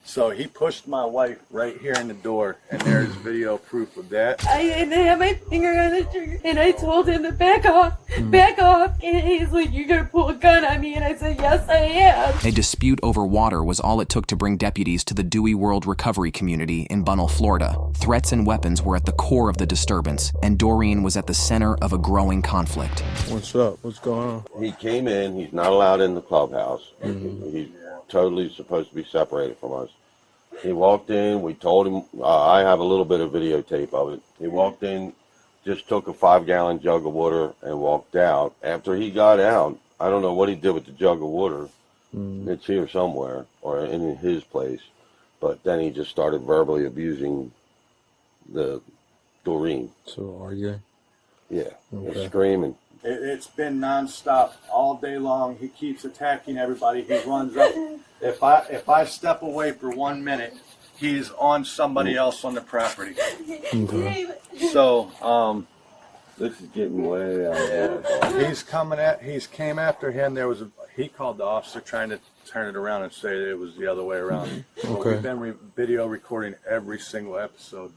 So he pushed my wife right here in the door, and there's video proof of that. I didn't have my finger on the trigger, and I told him to back off, and he's like, "You're gonna pull a gun on me," and I said, "Yes, I am." A dispute over water was all it took to bring deputies to the Dewey World Recovery Community in Bunnell, Florida. Threats and weapons were at the core of the disturbance, and Doreen was at the center of a growing conflict. What's up? What's going on? He came in. He's not allowed in the clubhouse. He's totally supposed to be separated from us. He walked in. We told him, I have a little bit of videotape of it. He walked in, just took a 5-gallon jug of water and walked out. After he got out, I don't know what he did with the jug of water. It's here somewhere or in his place. But then he just started verbally abusing the Doreen. So arguing? Yeah, Okay. screaming. It's been nonstop all day long. He keeps attacking everybody. He runs up. If I step away for 1 minute, he's on somebody else on the property. Okay. So This is getting way out there. he's came after him. He called the officer trying to turn it around and say that it was the other way around. But Okay. we've been video recording every single episode.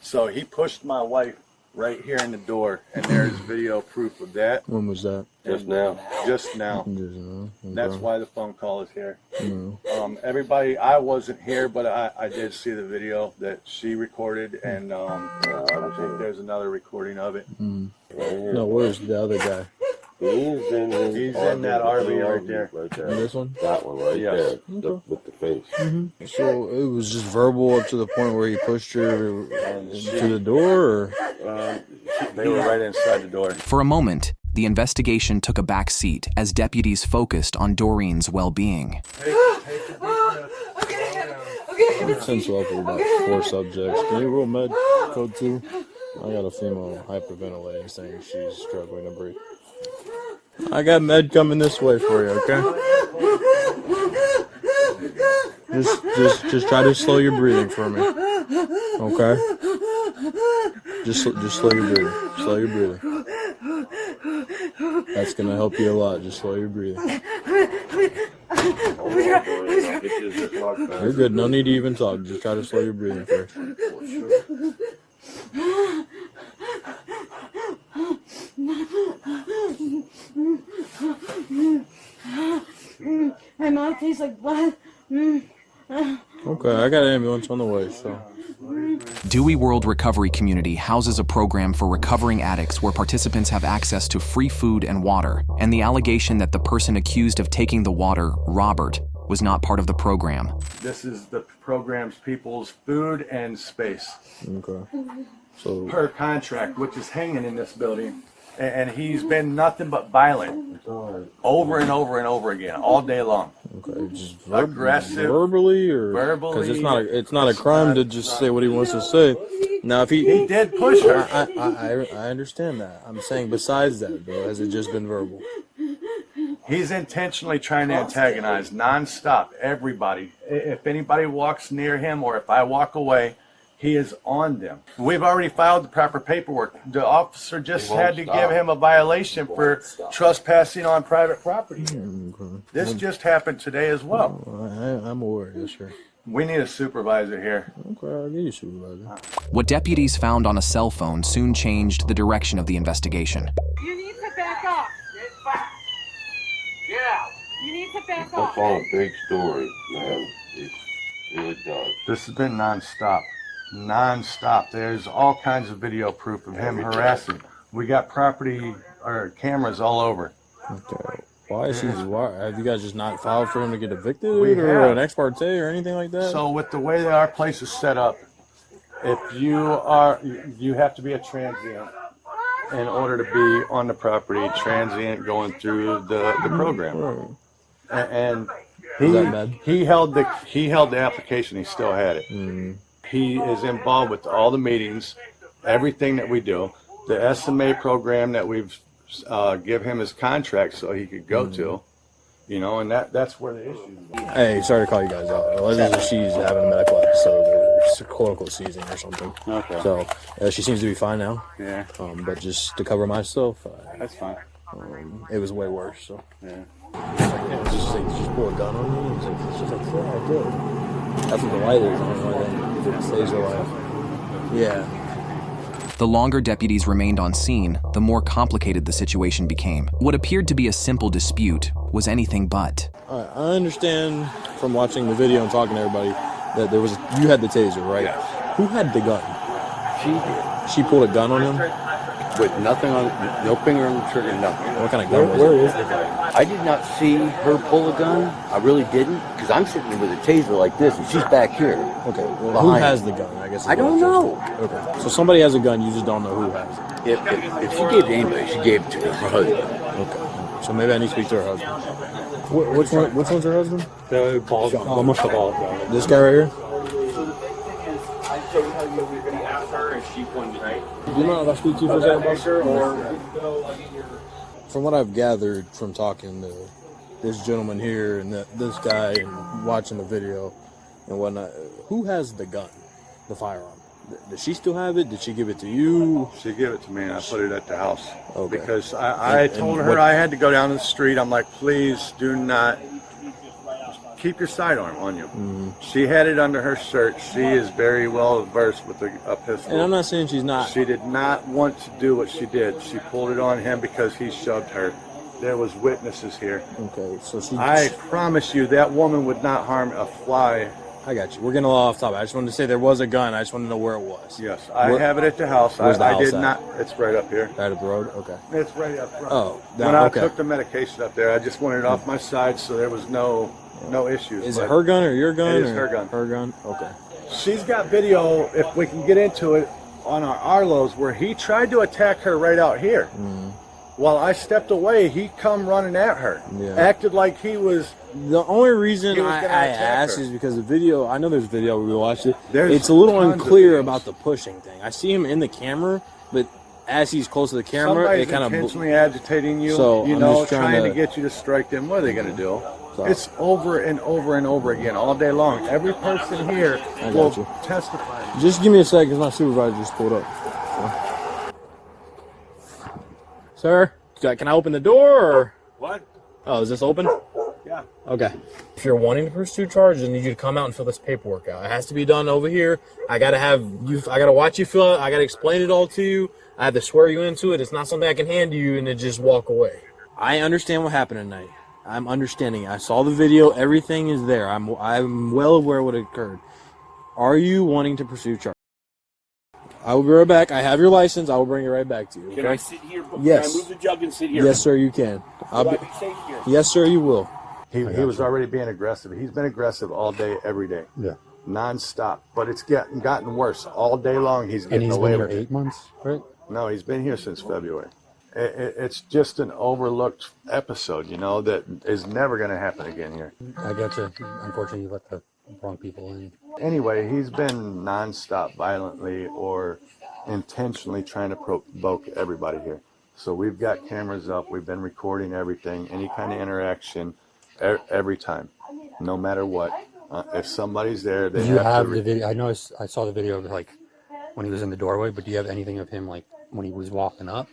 So he pushed my wife right here in the door, and there's video proof of that. When was that? Just now. Just now. Just now. Okay. That's why the phone call is here. No. Everybody, I wasn't here, but I did see the video that she recorded, and I think there's another recording of it. No, where's the other guy? He's in that RV right there. This one? That one right Yes. there, with the face. So it was just verbal up to the point where he pushed her to the door, or? They were right inside the door. For a moment, the investigation took a back seat as deputies focused on Doreen's well-being. Okay. Since we're up to about 4 subjects, can you roll med code 2? I got a female hyperventilating saying she's struggling to breathe. I got med coming this way for you, okay? Just try to slow your breathing for me, okay? Just slow your breathing. Slow your breathing. That's gonna help you a lot. Just slow your breathing. You're good. No need to even talk. Just try to slow your breathing first. My mouth tastes like blood. Okay, I got an ambulance on the way, so. Dewey World Recovery Community houses a program for recovering addicts where participants have access to free food and water, and the allegation that the person accused of taking the water, Robert, was not part of the program. This is the program's people's food and space Okay. So. per contract, which is hanging in this building. And he's been nothing but violent over and over and over again, all day long. Okay, just Aggressive. verbally, or Verbally. because it's not a crime to just say what he wants to say. Now, if He did push her. I understand that. I'm saying besides that, though, has it just been verbal? He's intentionally trying to antagonize nonstop everybody. If anybody walks near him or if I walk away, he is on them. We've already filed the proper paperwork. The officer just had to give him a violation for trespassing on private property. Okay. This just happened today as well. I'm aware, yes, sir. We need a supervisor here. Okay, I'll get you supervisor. What deputies found on a cell phone soon changed the direction of the investigation. You need to back off. Yeah. You need to back I'll off. call a big story, man. It really does. This has been nonstop. Nonstop. There's all kinds of video proof of him harassing. We got property or cameras all over. Okay. Why have you guys just not filed for him to get evicted We or have. an ex parte or anything like that? So with the way that our place is set up, if you have to be a transient in order to be on the property, transient going through the program. Right. And Is that bad? he held the application. He still had it. He is involved with all the meetings, everything that we do. The SMA program that we've give him his contract so he could go to, you know, and that's where the issue is. Hey, sorry to call you guys out. Allegedly, she's having a medical episode, or quote unquote seizing or something. Okay. So she seems to be fine now. Yeah. But just to cover myself, That's fine. it was way worse. So Yeah. just pull a gun on me. It's just like, yeah, I did. That's what the light is. I don't know why they taser light. Yeah. The longer deputies remained on scene, the more complicated the situation became. What appeared to be a simple dispute was anything but. All right, I understand from watching the video and talking to everybody that you had the taser, right? Yes. Who had the gun? She did. She pulled a gun on him? With nothing on, no finger on the trigger, nothing. What kind of gun was it? Where is the gun? I did not see her pull a gun. I really didn't, because I'm sitting there with a taser like this, and she's back here. Okay, well, who behind has me. the gun? I guess. Is I don't know. Okay, so somebody has a gun, you just don't know who has it. If she gave it to anybody, she gave it to her husband. Okay, so maybe I need to speak to her husband. Which one's her husband? The bald, almost the bald guy. This guy right here? Do you mind if I speak to you for a second, Buster? From what I've gathered from talking to this gentleman here and this guy and watching the video and whatnot, who has the gun, the firearm? Does she still have it? Did she give it to you? She gave it to me and I put it at the house. Okay. Because I told her I had to go down the street. I'm like, please do not keep your sidearm on you. Mm-hmm. She had it under her shirt. She is very well versed with a pistol. And I'm not saying she's not. She did not want to do what she did. She pulled it on him because he shoved her. There was witnesses here. Okay, so she. I promise you that woman would not harm a fly. I got you. We're getting a lot off topic. I just wanted to say there was a gun. I just wanted to know where it was. Yes, I have it at the house. Where's the I house did at? not. It's right up here. Right up the road? Okay. It's right up front. Oh, when I okay. took the medication up there, I just wanted it off my side so there was no issues. Is it her gun or your gun? It is or? her gun. Her gun? Okay. She's got video, if we can get into it, on our Arlos where he tried to attack her right out here. Mm. While I stepped away, he come running at her. Yeah. Acted like he was... The only reason He was I gonna attack asked her. is because the video, I know there's video, we watched it. There's It's a little tons of unclear videos. about the pushing thing. I see him in the camera, but as he's close to the camera, Somebody's it kind of... intentionally agitating you, So, I'm just trying to to get you to strike them. What are they going to do? So- It's over and over and over again, all day long. Every person here I will got you. testify. Just give me a second, because my supervisor just pulled up. Sir, can I open the door, or... What? Oh, is this open? Yeah. Okay. If you're wanting to pursue charges, I need you to come out and fill this paperwork out. It has to be done over here. I gotta watch you fill it. I gotta explain it all to you. I have to swear you into it. It's not something I can hand you and then just walk away. I understand what happened tonight. I'm understanding. I saw the video. Everything is there. I'm well aware of what occurred. Are you wanting to pursue charges? I will be right back. I have your license. I will bring it right back to you. Okay? Can I sit here? Yes. Can I move the jug and sit here? Yes, sir, you can. Will I be safe here? Yes, sir, you will. He was already being aggressive. He's been aggressive all day, every day. Yeah. Non-stop. But it's gotten worse. All day long he's And getting he's away been here with it. 8 months, right? No, he's been here since February. It's just an overlooked episode, that is never going to happen again here. I got you. Unfortunately, you let the wrong people in. Anyway, he's been non-stop violently or intentionally trying to provoke everybody here. So we've got cameras up. We've been recording everything, any kind of interaction, every time, no matter what. If somebody's there, they Do you have to the video? I know I saw the video of like when he was in the doorway, but do you have anything of him like when he was walking up?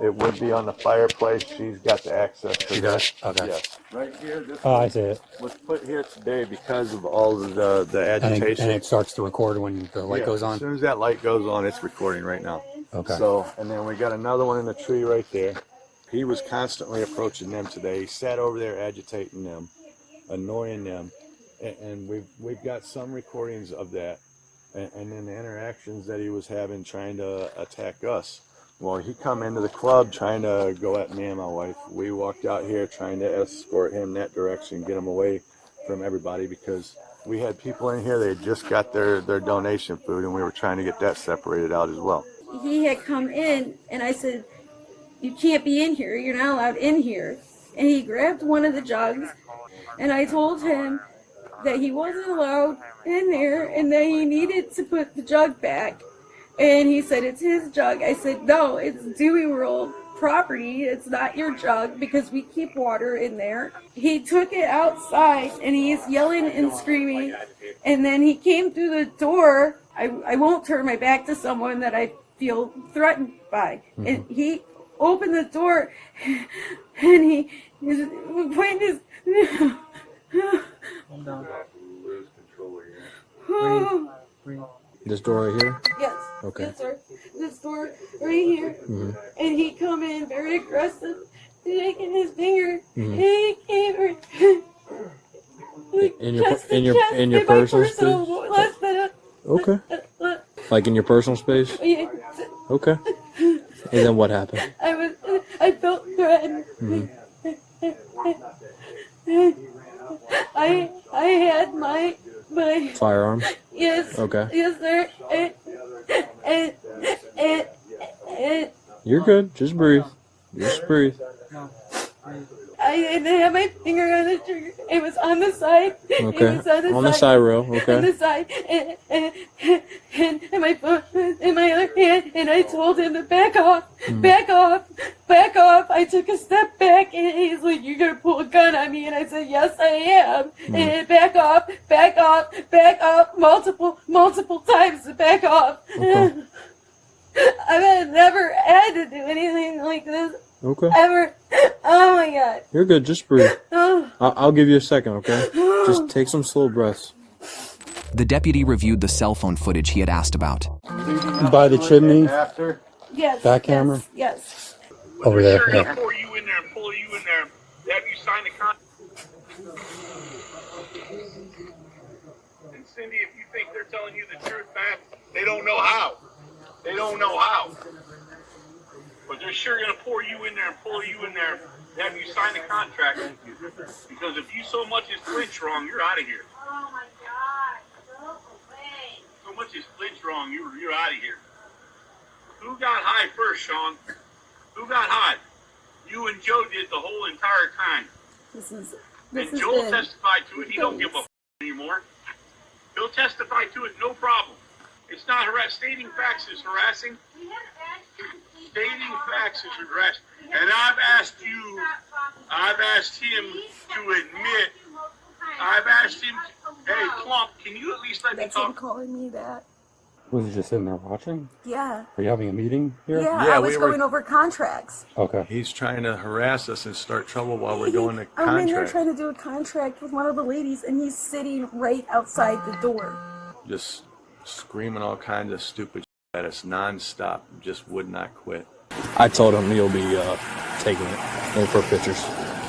It would be on the fireplace. She's got the access to She that. does? Okay. Yes. Right here. This Oh, I see it. was put here today because of all of the agitation. And it starts to record when the light Yeah, goes on? As soon as that light goes on, it's recording right now. Okay. So, and then we got another one in the tree right there. He was constantly approaching them today. He sat over there agitating them, annoying them, and we've got some recordings of that, and then the interactions that he was having trying to attack us. Well, he come into the club trying to go at me and my wife. We walked out here trying to escort him that direction, get him away from everybody, because we had people in here, they had just got their donation food, and we were trying to get that separated out as well. He had come in, and I said, "You can't be in here. You're not allowed in here." And he grabbed one of the jugs, and I told him that he wasn't allowed in there and that he needed to put the jug back. And he said, "It's his jug." I said, "No, it's Dewey World property. It's not your jug because we keep water in there." He took it outside and he's yelling and screaming. And then he came through the door. I won't turn my back to someone that I feel threatened by. Mm-hmm. And he opened the door and he was pointing his... This door right here? Yes. Okay. Yes, sir. This door right here. And he come in very aggressive, shaking his finger. And he came In your personal space? Okay. Like in your personal space? Yeah. Okay. And then what happened? I felt threatened. I had my Firearm? yes. Okay. Yes, sir. And You're good. Just breathe. Just breathe. I didn't have my finger on the trigger. It was on the side. Okay. It was on the side rail. On the Okay. side, and my phone in my other hand, and I told him to back off, back off, back off. I took a step back, and he's like, "You're gonna pull a gun on me," and I said, "Yes, I am." And back off, back off, back off, multiple times to back off. Okay. I've never had to do anything like this Okay. ever. Oh my God. You're good. Just breathe. Oh. I'll give you a second, okay? Just take some slow breaths. The deputy reviewed the cell phone footage he had asked about. By the chimney, After. Yes. back camera, Yes. over there. Sure, Yeah. they pour you in there and pull you in there. Have you signed a contract? And Cindy, if you think they're telling you the truth, man, they don't know how. They don't know how. But they're sure going to pour you in there and pull you in there. Have you signed a contract? Because if you so much as flinch wrong, you're out of here. Oh my God, go away. So much as flinch wrong, you're out of here. Who got high first, Sean? Who got high? You and Joe did the whole entire time. And Joel testified to it. He don't give a anymore. He'll testify to it, no problem. It's not stating facts is harassing. Stating facts is harassing. And I've asked him to admit, hey, Plump, can you at least let me That's him talk? calling me that. Was he just sitting there watching? Yeah. Are you having a meeting here? Yeah, Yeah, I was we were- going over contracts. Okay. He's trying to harass us and start trouble while we're doing the I'm in there contract. trying to do a contract with one of the ladies, and he's sitting right outside the door. Just screaming all kinds of stupid shit at us nonstop. Just would not quit. I told him he'll be taking it in for pictures.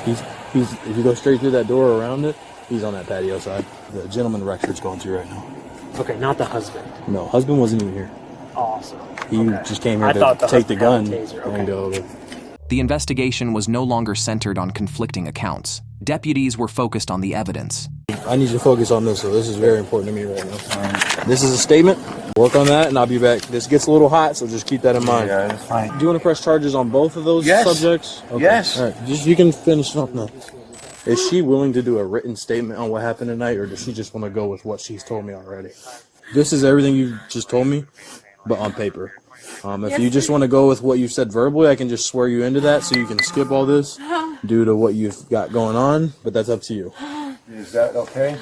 He's if you go straight through that door around it, he's on that patio side. The gentleman Rexford's going through right now. Okay, not the husband. No, husband wasn't even here. Awesome. He just came here I to thought the take the gun husband had a taser. and Okay. go over. The investigation was no longer centered on conflicting accounts. Deputies were focused on the evidence. I need you to focus on this, so this is very important to me right now. This is a statement. Work on that, and I'll be back. This gets a little hot, so just keep that in mind. Yeah, that's fine. Do you want to press charges on both of those Yes. subjects? Okay. Yes. All right, just you can finish up now. Is she willing to do a written statement on what happened tonight, or does she just want to go with what she's told me already? This is everything you just told me, but on paper. If you just want to go with what you said verbally, I can just swear you into that, so you can skip all this due to what you've got going on. But that's up to you. Is that okay?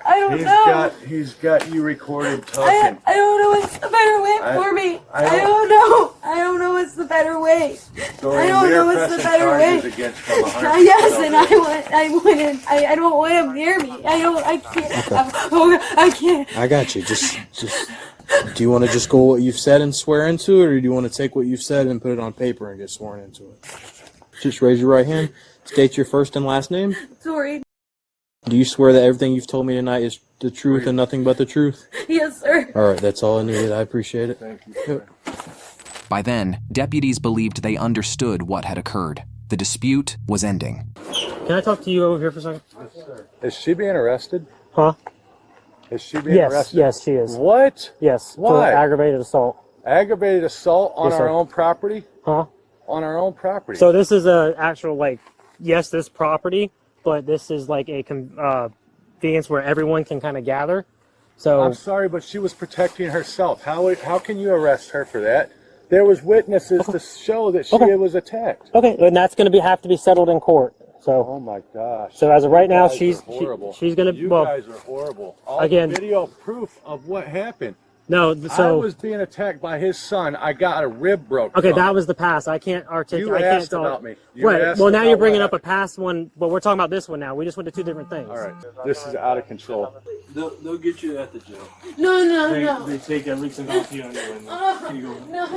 I don't know. He's got you recorded I talking. don't know what's the better way for me. I don't know. I don't know what's the better way. I don't know what's the better way. Yes, and I don't want him near me. I can't. I can't. I got you. Just. Do you want to just go what you've said and swear into it, or do you want to take what you've said and put it on paper and get sworn into it? Just raise your right hand. State your first and last name. Sorry. Do you swear that everything you've told me tonight is the truth and nothing but the truth? Yes, sir. All right, that's all I needed. I appreciate it. Thank you. Yep. By then, deputies believed they understood what had occurred. The dispute was ending. Can I talk to you over here for a second? Is she being arrested? Huh? Is she being arrested? Yes, she is. What? Yes. Why? For aggravated assault. Aggravated assault on Yes, our sir. own property? Huh? On our own property. So this is a actual, like, yes, this property, but this is like a convenience where everyone can kind of gather. So I'm sorry, but she was protecting herself. How can you arrest her for that? There was witnesses to show that she was attacked. okay, and that's going to have to be settled in court. So Oh my gosh. so as of right now, You guys she's are horrible. she's going to You guys are horrible. All Again- the video proof of what happened. No, I so was being attacked by his son. I got a rib broke. okay, from that him. was the past. I can't articulate. You I can't asked talk about me. You right. asked Well, now about you're bringing what up a past one, but we're talking about this one now. We just went to two different things. All right, this is out of control. They'll get you at the jail. No. They take everything off you anyway. No.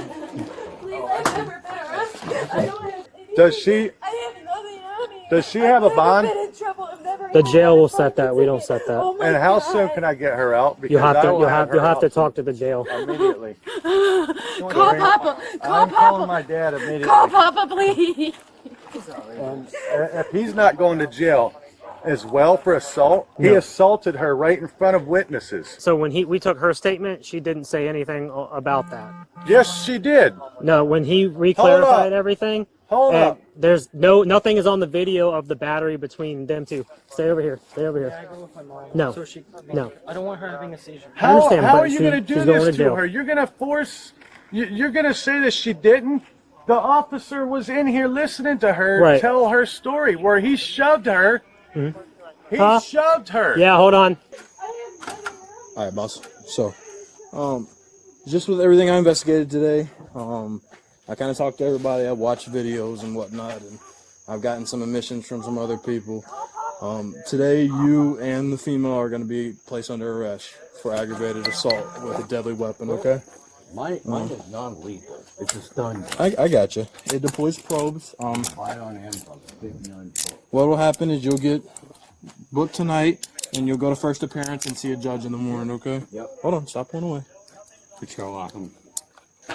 Please, I've never been arrested. I don't have any. Does she? I have nothing on me. Does she have a bond? I've never been in trouble. I've never The even jail had will a set that. We don't ticket. set that. Oh my And how God. soon can I get her out? Because You'll have to. I will You'll have her to out talk to the jail. immediately. Call Papa. Call I'm calling Papa. my dad immediately. Call Papa, please. And if he's not going to jail as well for assault, he assaulted her right in front of witnesses. So when we took her statement, she didn't say anything about that. Yes, she did. No, when he reclarified everything, Hold up. there's nothing is on the video of the battery between them two. Stay over here. Stay over here. No, no. I don't want her having a seizure. I understand, How but are you going to do she's going this to jail. to her? You're going to force. You're going to say that she didn't. The officer was in here listening to her tell her story, where he shoved her. He shoved her. Yeah, hold on. All right, boss. So, just with everything I investigated today, I kind of talked to everybody. I watched videos and whatnot, and I've gotten some admissions from some other people. Today, you and the female are going to be placed under arrest for aggravated assault with a deadly weapon, okay? Mine is non-lethal. It's a stun. I got you. It deploys probes. Buy on Amazon. What will happen is you'll get booked tonight, and you'll go to first appearance and see a judge in the morning, okay? Yep. Hold on, stop pulling away.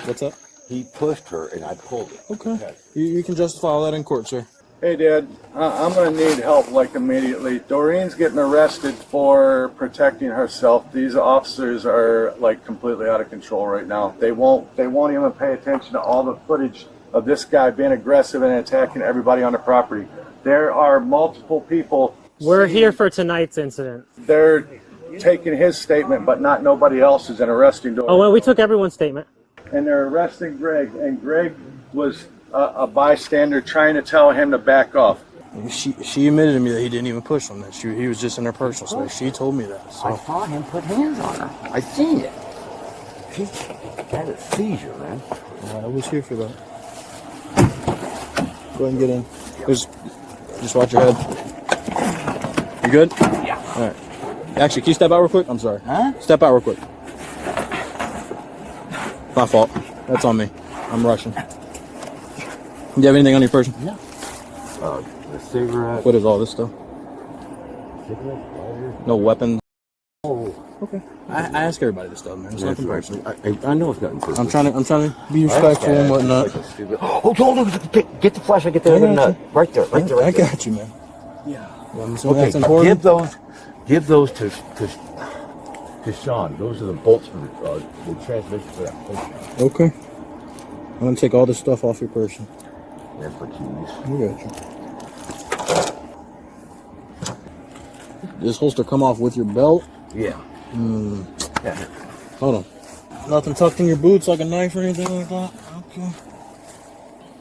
What's up? He pushed her, and I pulled it. Okay. You can justify all that in court, sir. Hey, Dad, I'm going to need help, like, immediately. Doreen's getting arrested for protecting herself. These officers are, like, completely out of control right now. They won't even pay attention to all the footage of this guy being aggressive and attacking everybody on the property. There are multiple people. We're here for tonight's incident. They're taking his statement, but not nobody else's, and arresting Doreen. Oh, well, we took everyone's statement. And they're arresting Greg, and Greg was a bystander trying to tell him to back off. She admitted to me that he didn't even push on that. He was just in her personal space. She told me that. So. I saw him put hands on her. I seen it. She had a seizure, man. I was here for that. Go ahead and get in. Just watch your head. You good? Yeah. All right. Actually, can you step out real quick? I'm sorry. Huh? Step out real quick. My fault. That's on me. I'm rushing. Do you have anything on your person? No. The cigarette. What is all this stuff? Cigarette, lighter. No weapons. Oh. Okay. I ask everybody this stuff, man. It's nothing personal. I know it's nothing personal. I'm trying to be respectful and whatnot. Oh, hold on. Get the flashlight. Get the other nut. Right there. Right there. I got you, man. Yeah. Okay. That's important. Give those to Sean. Those are the bolts for the transmission for that. Okay. I'm gonna take all this stuff off your person. That's the keys. I got you. This holster come off with your belt? Yeah. Yeah. Hold on. Nothing tucked in your boots like a knife or anything like that? Okay.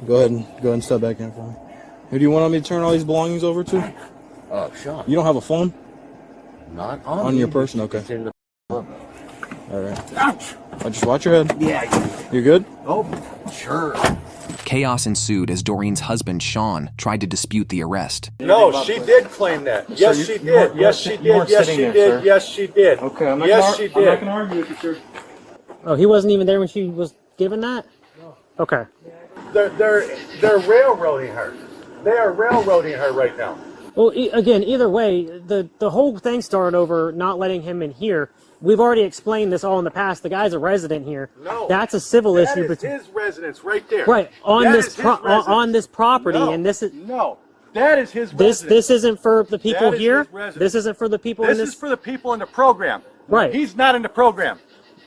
Go ahead and step back in for me. Who do you want me to turn all these belongings over to? Sean. You don't have a phone? Not on your person, okay. It's in the All right. Ouch! Just watch your head. Yeah. You good? Oh, sure. Chaos ensued as Doreen's husband, Sean, tried to dispute the arrest. No, she did claim that. Yes, she did. Yes, she did. Yes, she did. Yes, she did. Okay, I'm not going to argue with you, sir. Oh, he wasn't even there when she was given that? No. Okay. They're railroading her. They are railroading her right now. Well, again, either way, the whole thing started over not letting him in here. We've already explained this all in the past. The guy's a resident here. No. That's a civil issue. That is his residence right there. Right, on That this is his residence. on this property, No. and this is No. That is his residence. this isn't for the people That is here. his residence. This isn't for the people in This this. is for the people in the program. Right. He's not in the program.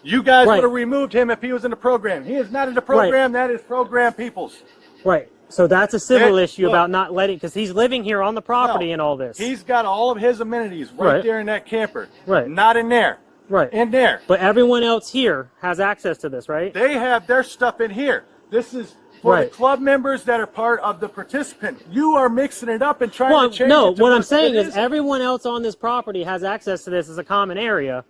You guys Right. would have removed him if he was in the program. He is not in the program. That is program people's. Right. So that's a civil issue look. about not letting, because he's living here on the property and all this. He's got all of his amenities right there in that camper. Right. Not in there. Right. In there. But everyone else here has access to this, right? They have their stuff in here. This is for the Right. club members that are part of the participant. You are mixing it up and trying to change no, it to what I'm what saying it is everyone else on this property has access to this as a common area.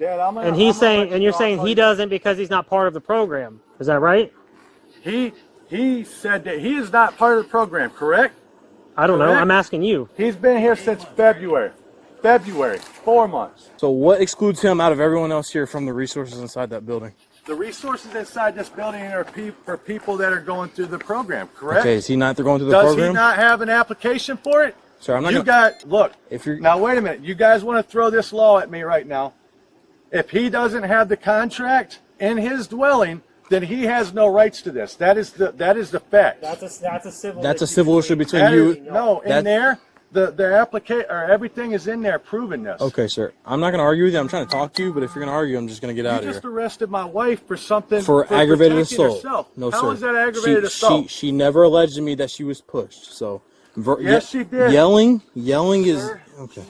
Dad, I'm gonna, And he's I'm gonna saying, let and you you're go. saying he doesn't because he's not part of the program. Is that right? He said that he is not part of the program, correct? I don't know. Correct? I'm asking you. He's been here since February. 4 months. So what excludes him out of everyone else here from the resources inside that building? The resources inside this building are for people that are going through the program, correct? Okay, is he not going through the Does program? he not have an application for it? Sir, I'm not You gonna, look, if you're now wait a minute. You guys want to throw this law at me right now. If he doesn't have the contract in his dwelling, then he has no rights to this. That is the fact. That's a civil. that's a civil issue between That you. is, no, in there, the application or everything is in there proving this. Okay, sir. I'm not going to argue with you. I'm trying to talk to you, but if you're going to argue, I'm just going to get out You of just here. arrested my wife for something For aggravated protecting assault. herself. No, How sir. is that aggravated assault? She never alleged to me that she was pushed. So, Yes, she did. Yelling is okay.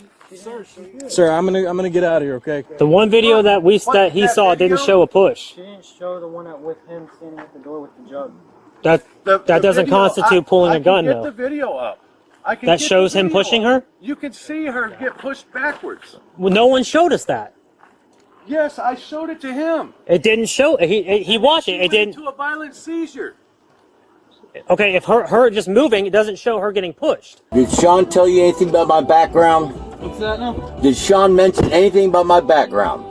Sir, I'm gonna get out of here. Okay. The one video that he saw didn't show a push. She didn't show the one with him standing at the door with the jug. That doesn't video, constitute pulling a gun, I can though. get the video up. I can That get shows the him video pushing up. her? You can see her get pushed backwards. Well, no one showed us that. Yes, I showed it to him. It didn't show. He watched it. She It went didn't. into a violent seizure. Okay, if her just moving, it doesn't show her getting pushed. Did Sean tell you anything about my background? What's that now? Did Sean mention anything about my background?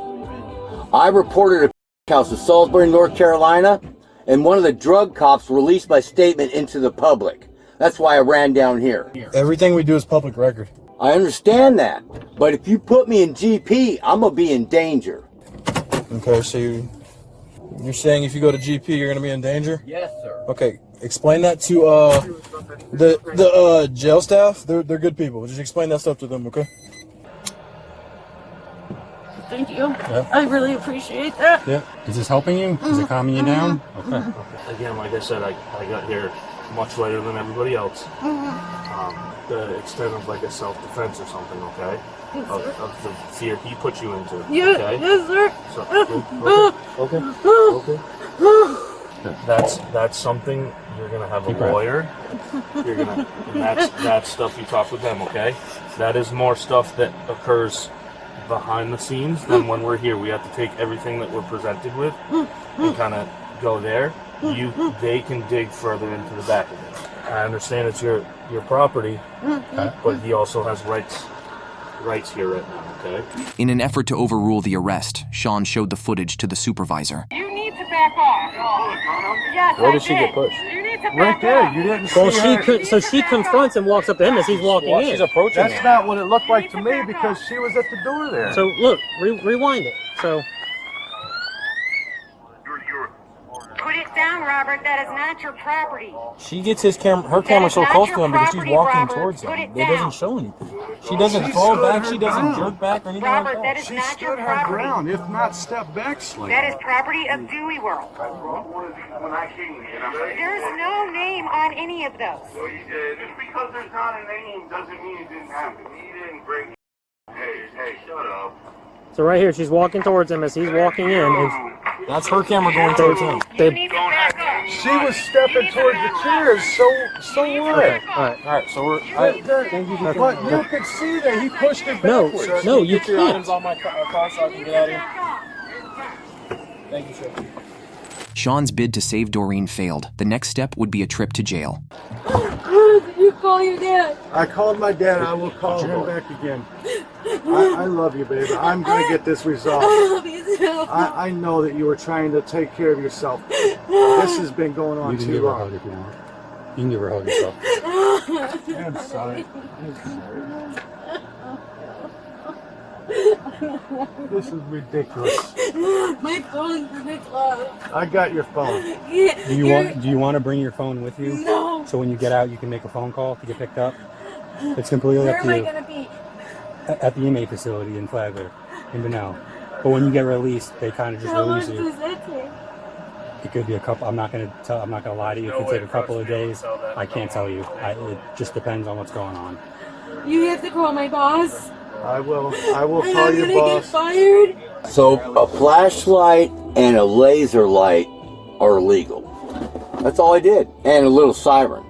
I reported a house in Salisbury, North Carolina, and one of the drug cops released my statement into the public. That's why I ran down here. Everything we do is public record. I understand that, but if you put me in GP, I'm gonna be in danger. Okay, so you're saying if you go to GP, you're gonna be in danger? Yes, sir. Okay, explain that to the jail staff. They're good people. Just explain that stuff to them, okay? Thank you. I really appreciate that. Yeah. Is this helping you? Is it calming you down? Okay. Again, like I said, I got here much later than everybody else. The extent of like a self-defense or something, okay? Of the fear he put you into, okay? Yes, sir. So, okay. That's something you're gonna have a lawyer. You're gonna, and that's stuff you talk with them, okay? That is more stuff that occurs behind the scenes than when we're here. We have to take everything that we're presented with and kind of go there. They can dig further into the back of it. I understand it's your property, but he also has rights here right now, okay? In an effort to overrule the arrest, Sean showed the footage to the supervisor. You need to back off. Yes, Where I did she get pushed? You need to back Right there. off. You didn't Well, see her. so she confronts and walks up to him as he's walking in. She's approaching That's him. not what it looked like to me because she was at the door there. So look, rewind it. So Put it down, Robert. That is not your property. She gets her camera so close to him because she's walking towards him. It doesn't show anything. She doesn't fall back. She doesn't jerk back or anything Robert, like that that. is She not your stood her property. ground, if not step back slightly. That is property of Dewey World. There's no name on any of those. Just because there's not a name doesn't mean it didn't happen. He didn't break. Hey, shut up. so right here, she's walking towards him as he's walking in. And That's her camera going towards him. You need to back off. She was stepping towards the chairs, so what? All right. So we're. But you could see that he pushed it backwards. No, you get your can't. items on my car so I can get out of here. Thank you, sir. Sean's bid to save Doreen failed. The next step would be a trip to jail. Did you call your dad? I called my dad. I will call him back again. I love you, baby. I'm going to get this resolved. I love you too. I know that you were trying to take care of yourself. This has been going on You can too give her a long. hug if you want. You can give her a hug yourself. I'm sorry. This is ridiculous. My phone's ridiculous. I got your phone. Do you want to bring your phone with you? No. So when you get out, you can make a phone call to get picked up. It's completely Where up am to I you. gonna be? At the inmate facility in Flagler, in Bunnell. But when you get released, they kind of just How long release does you. that take? It could be a couple. I'm not gonna lie to you. It could take a couple of days. I can't tell you. It just depends on what's going on. You have to call my boss. I will And call I'm your gonna boss. get fired. So a flashlight and a laser light are legal. That's all I did. And a little siren.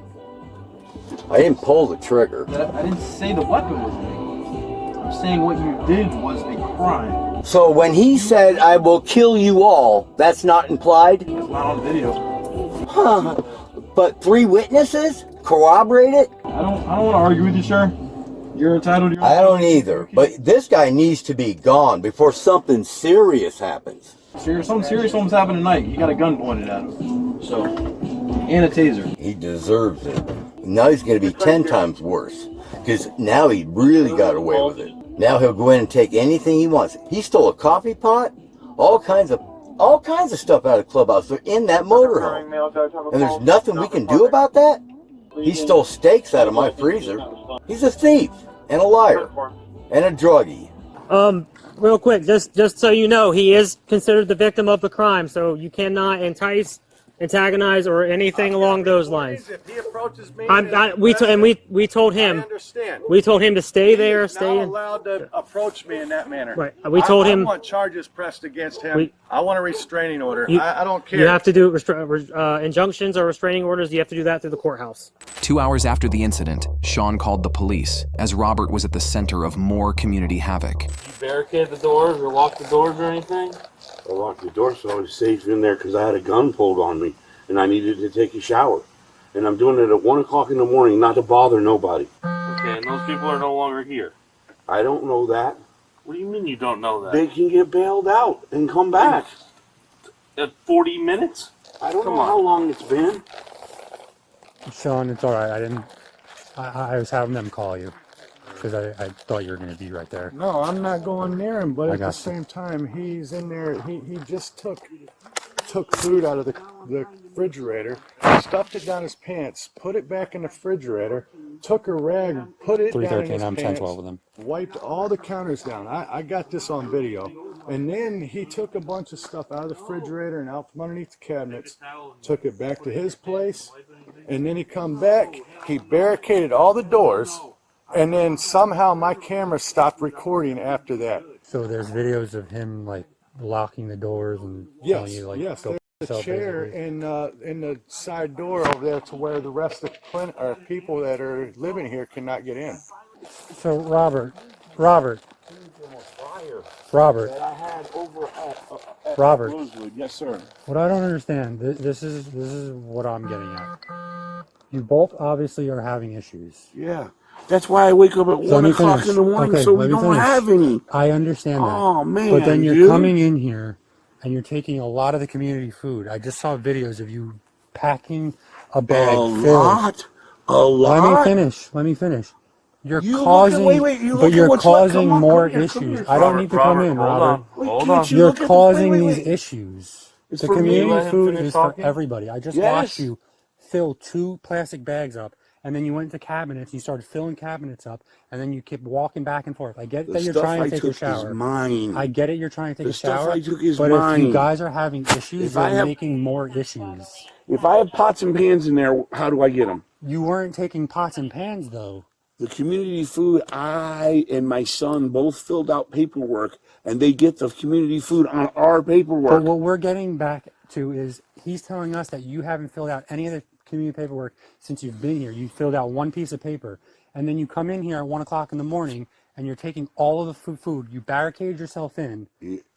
I didn't pull the trigger. I didn't say the weapon was legal. I'm saying what you did was a crime. So when he said, "I will kill you all," that's not implied? It's not on video. Huh. But 3 witnesses corroborate it? I don't want to argue with you, sir. You're entitled to your... I don't either. But this guy needs to be gone before something serious happens. Something serious almost happened tonight. You got a gun pointed at him. So, and a taser. He deserves it. Now he's going to be 10 times worse. Because now he really got away with it. Now he'll go in and take anything he wants. He stole a coffee pot, all kinds of stuff out of the clubhouse. They're in that motorhome. And there's nothing we can do about that? He stole steaks out of my freezer. He's a thief and a liar and a druggie. Real quick, just so you know, he is considered the victim of the crime, so you cannot entice, antagonize, or anything along those lines. If he approaches me, we told him. I understand. We told him to stay there. He's stay not in. allowed to approach me in that manner. Right. We told him. I want charges pressed against him. I want a restraining order. I don't care. You have to do injunctions or restraining orders. You have to do that through the courthouse. 2 hours after the incident, Sean called the police as Robert was at the center of more community havoc. You barricade the doors or lock the doors or anything? I locked the door so I was safe in there because I had a gun pulled on me and I needed to take a shower. And I'm doing it at 1 o'clock in the morning not to bother nobody. Okay, and those people are no longer here. I don't know that. What do you mean you don't know that? They can get bailed out and come back. At 40 minutes? I don't know how long it's been. Sean, it's all right. I was having them call you because I thought you were going to be right there. No, I'm not going near him, but at the same time, he's in there. He just took food out of the refrigerator, stuffed it down his pants, put it back in the refrigerator, took a rag, put it down in his I'm pants, 10-12 with them. wiped all the counters down. I got this on video. And then he took a bunch of stuff out of the refrigerator and out from underneath the cabinets, took it back to his place, and then he come back, he barricaded all the doors, and then somehow my camera stopped recording after that. So there's videos of him like locking the doors and telling you like yes, go there's a chair in the side door over there to where the rest of the people that are living here cannot get in. So Robert. Yes, sir. What I don't understand, this is what I'm getting at. You both obviously are having issues. Yeah. That's why I wake up at 1 o'clock in the morning so we don't have any. I understand that. Oh, man, but then you're coming in here and you're taking a lot of the community food. I just saw videos of you packing a bag filled. A lot? Let me finish. You're causing more issues. I don't need to come in, Robert. Hold on. You're causing these issues. The community food is for everybody. I just watched you fill 2 plastic bags up, and then you went to cabinets, you started filling cabinets up, and then you kept walking back and forth. I get that you're trying to take a shower. I get it, you're trying to take a shower. But if you guys are having issues, you're making more issues. If I have pots and pans in there, how do I get them? You weren't taking pots and pans, though. The community food, I and my son both filled out paperwork, and they get the community food on our paperwork. But what we're getting back to is he's telling us that you haven't filled out any of the community paperwork since you've been here. You filled out 1 piece of paper, and then you come in here at 1 o'clock in the morning, and you're taking all of the food. You barricade yourself in.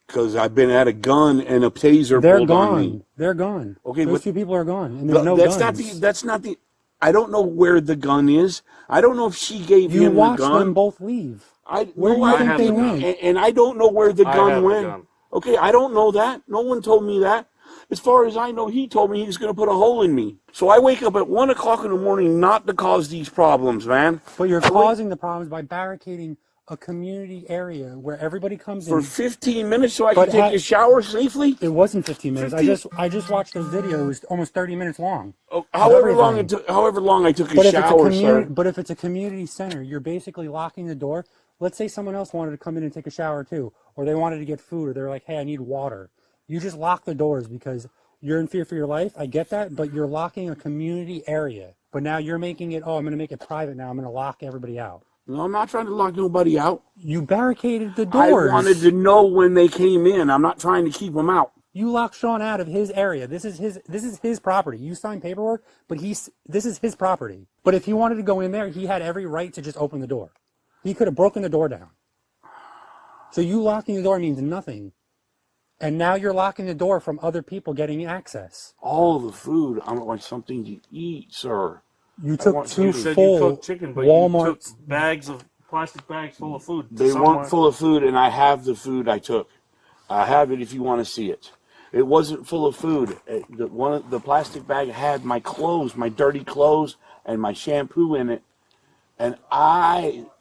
Because I've been at a gun and a taser pulled on me. They're gone. Okay, those 2 people are gone, and there's no guns. That's not the. I don't know where the gun is. I don't know if she gave him the gun. You watched them both leave. Where do you think they went? And I don't know where the gun went. Okay, I don't know that. No one told me that. As far as I know, he told me he was going to put a hole in me. So I wake up at 1 o'clock in the morning not to cause these problems, man. But you're causing the problems by barricading a community area where everybody comes for in 15 minutes so I can take a shower safely. It wasn't 15 minutes. I just watched the video. It was almost 30 minutes long. However long I took a shower, sir. But if it's a community center, you're basically locking the door. Let's say someone else wanted to come in and take a shower too, or they wanted to get food, or they're like, hey, I need water. You just lock the doors because you're in fear for your life. I get that, but you're locking a community area. But now you're making it, I'm going to make it private now. I'm going to lock everybody out. No, I'm not trying to lock nobody out. You barricaded the doors. I wanted to know when they came in. I'm not trying to keep them out. You locked Sean out of his area. This is his property. You signed paperwork, but this is his property. But if he wanted to go in there, he had every right to just open the door. He could have broken the door down. So you locking the door means nothing. And now you're locking the door from other people getting access. All the food, I want something to eat, sir. You took two You said full you cooked chicken, but Walmart you took plastic bags full of food. They somewhere. weren't full of food, and I have the food I took. I have it if you want to see it. It wasn't full of food. The plastic bag had my clothes, my dirty clothes, and my shampoo in it. And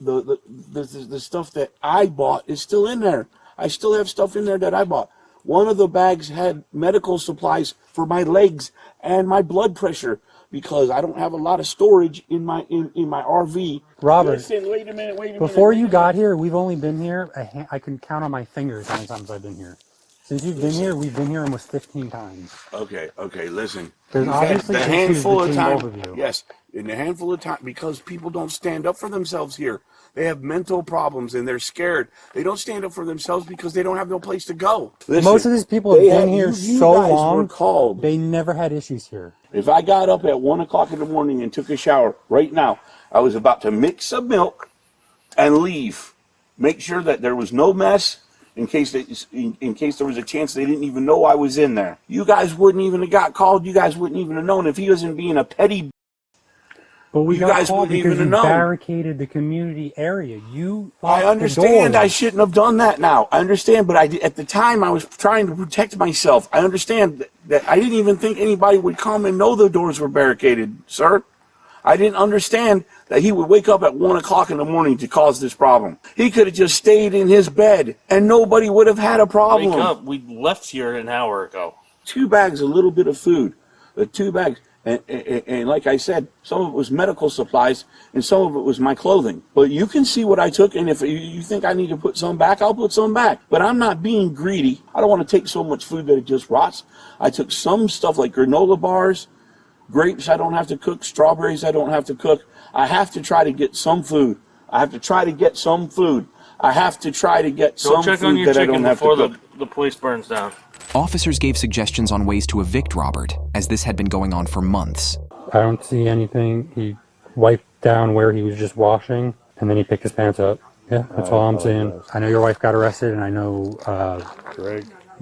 the stuff that I bought is still in there. I still have stuff in there that I bought. One of the bags had medical supplies for my legs and my blood pressure because I don't have a lot of storage in my RV. Robert, Listen, wait a minute. before you got here, we've only been here, I can count on my fingers how many times I've been here. Since you've been here, we've been here almost 15 times. Okay, listen. There's obviously the issues handful of between time, both of you. yes, in the handful of time, because people don't stand up for themselves here. They have mental problems and they're scared. They don't stand up for themselves because they don't have no place to go. Listen, Most of these people have been here you so guys were long, called. they never had issues here. If I got up at 1 o'clock in the morning and took a shower right now, I was about to mix some milk and leave. Make sure that there was no mess in case there was a chance they didn't even know I was in there. You guys wouldn't even have got called. You guys wouldn't even have known if he wasn't being a petty. But we You got guys called wouldn't because even you have known. barricaded the community area. You I locked understand the I door. shouldn't have done that now. I understand, but at the time I was trying to protect myself. I understand that I didn't even think anybody would come and know the doors were barricaded, sir. I didn't understand that he would wake up at 1 o'clock in the morning to cause this problem. He could have just stayed in his bed and nobody would have had a problem. Wake up. We left here an hour ago. 2 bags, a little bit of food. The 2 bags. And like I said, some of it was medical supplies and some of it was my clothing. But you can see what I took, and if you think I need to put some back, I'll put some back. But I'm not being greedy. I don't want to take so much food that it just rots. I took some stuff like granola bars, grapes I don't have to cook, strawberries I don't have to cook. I have to try to get some food. I have to try to get some food. I have to try to get Go some check on food your that I chicken don't have to before cook. the place burns down. Officers gave suggestions on ways to evict Robert, as this had been going on for months. I don't see anything. He wiped down where he was just washing, and then he picked his pants up. Yeah, that's all I'm saying. I know your wife got arrested, and I know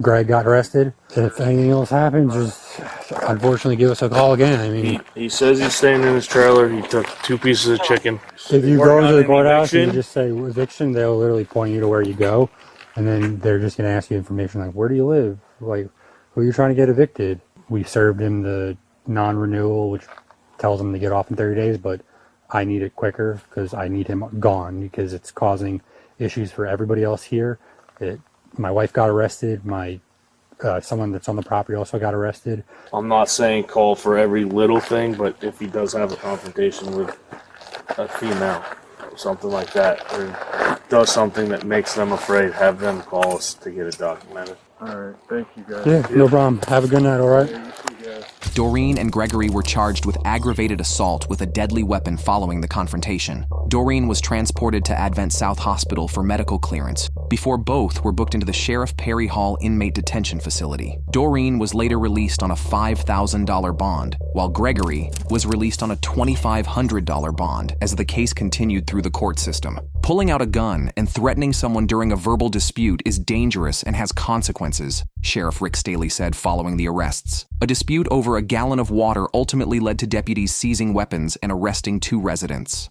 Greg got arrested. If anything else happens, just unfortunately give us a call again. I mean, He says he's staying in his trailer. He took 2 pieces of chicken. if you Work go on to the an courthouse and you eviction. just say eviction, they'll literally point you to where you go, and then they're just going to ask you information like, where do you live? Like, who are you trying to get evicted? We served him the non-renewal, which tells him to get off in 30 days, but I need it quicker because I need him gone because it's causing issues for everybody else here. My wife got arrested. Someone that's on the property also got arrested. I'm not saying call for every little thing, but if he does have a confrontation with a female, something like that, or does something that makes them afraid, have them call us to get it documented. All right, thank you guys. Yeah, no problem. Have a good night, all right? Doreen and Gregory were charged with aggravated assault with a deadly weapon following the confrontation. Doreen was transported to Advent South Hospital for medical clearance before both were booked into the Sheriff Perry Hall inmate detention facility. Doreen was later released on a $5,000 bond, while Gregory was released on a $2,500 bond as the case continued through the court system. Pulling out a gun and threatening someone during a verbal dispute is dangerous and has consequences, Sheriff Rick Staley said following the arrests. A dispute over a gallon of water ultimately led to deputies seizing weapons and arresting 2 residents.